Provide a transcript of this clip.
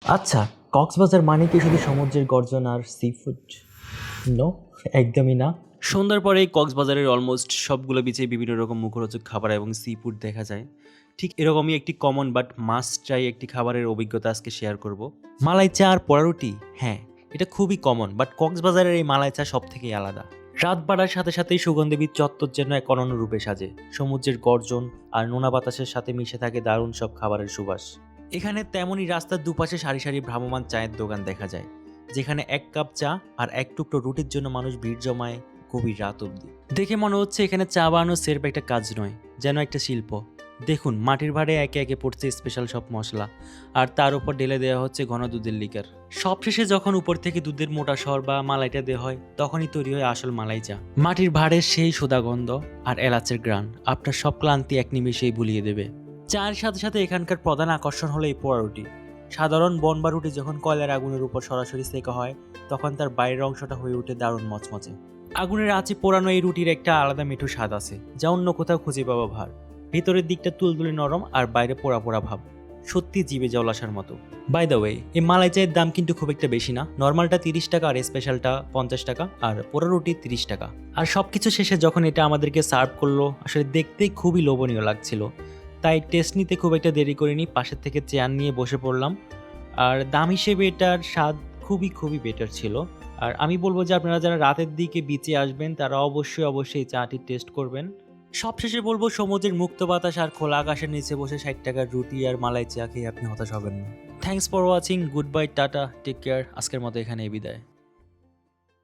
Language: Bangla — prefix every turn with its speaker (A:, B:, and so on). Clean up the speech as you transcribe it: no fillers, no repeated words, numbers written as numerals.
A: আচ্ছা, কক্সবাজার মানে কি শুধু সমুদ্রের গর্জন আর সি ফুড? নো, একদমই না।
B: সন্ধ্যার পরে কক্সবাজারের অলমোস্ট সবগুলো বিচে বিভিন্ন রকম মুখরোচক খাবার এবং সি ফুড দেখা যায়। ঠিক এরকমই একটি কমন বাট মাস্ট ট্রাই একটি খাবারের অভিজ্ঞতা আজকে শেয়ার করব। মালাই চা আর পোড়া রুটি, হ্যাঁ, এটা খুবই কমন, বাট কক্সবাজারের এই মালাই চা সব থেকেই আলাদা। রাত বাড়ার সাথে সাথেই সুগন্ধি চত্বর যেন এক অনন্য রূপে সাজে। সমুদ্রের গর্জন আর নোনা বাতাসের সাথে মিশে থাকে দারুণ সব খাবারের সুবাস। এখানে তেমনই রাস্তার দুপাশে সারি সারি ভ্রাম্যমান চায়ের দোকান দেখা যায়, যেখানে এক কাপ চা আর এক টুকরো রুটির জন্য মানুষ ভিড় জমায় গভীর রাত অবধি। দেখে মনে হচ্ছে এখানে চা বানানো সেরফ একটা কাজ নয়, যেন একটা শিল্প। দেখুন, মাটির ভাঁড়ে একে একে পড়ছে স্পেশাল সব মশলা, আর তার উপর ঢেলে দেওয়া হচ্ছে ঘন দুধের লিকার। সবশেষে যখন উপর থেকে দুধের মোটা সর বা মালাইটা দেওয়া হয়, তখনই তৈরি হয় আসল মালাই চা। মাটির ভাঁড়ের সেই সোদা গন্ধ আর এলাচের গ্রান আপনার সব ক্লান্তি এক নিমেষেই ভুলিয়ে দেবে। চায়ের সাথে সাথে এখানকার প্রধান আকর্ষণ হলো এই পোড়া রুটি। সাধারণ বন বা রুটি যখন কয়লার আগুনের উপর সরাসরি সেকা হয়, তখন তার বাইরের অংশটা হয়ে ওঠে দারুণ মচমচে। আগুনের আঁচে পোড়ানো এই রুটির একটা আলাদা মিঠু স্বাদ আছে, যা অন্য কোথাও খুঁজে পাওয়া ভার। ভিতরের দিকটা তুলতুলে নরম আর বাইরে পোড়া পোড়া ভাব, সত্যি জিভে জল আসার মতো। বাই দ্য ওয়ে, এই মালাই চায়ের দাম কিন্তু খুব একটা বেশি না। নর্মালটা 30 টাকা আর স্পেশালটা 50 টাকা, আর পোড়া রুটি 30 টাকা। আর সবকিছু শেষে যখন এটা আমাদেরকে সার্ভ করলো, আসলে দেখতেই খুবই লোভনীয় লাগছিল। তাই টেস্ট নিতে খুব একটা দেরি করিনি, পাশের থেকে চেয়ার নিয়ে বসে পড়লাম। আর দাম হিসেবে এটার স্বাদ খুবই খুবই বেটার ছিল। আর আমি বলবো যে আপনারা যারা রাতের দিকে বিচে আসবেন, তারা অবশ্যই চাটি টেস্ট করবেন। সবশেষে বলবো, সমুদ্রের মুক্ত বাতাস আর খোলা আকাশের নিচে বসে 60 টাকার রুটি আর মালাই চা খেয়ে আপনি হতাশ হবেন না। Thanks for watching, good bye, tata, take care. আজকের মতো এখানেই বিদায়।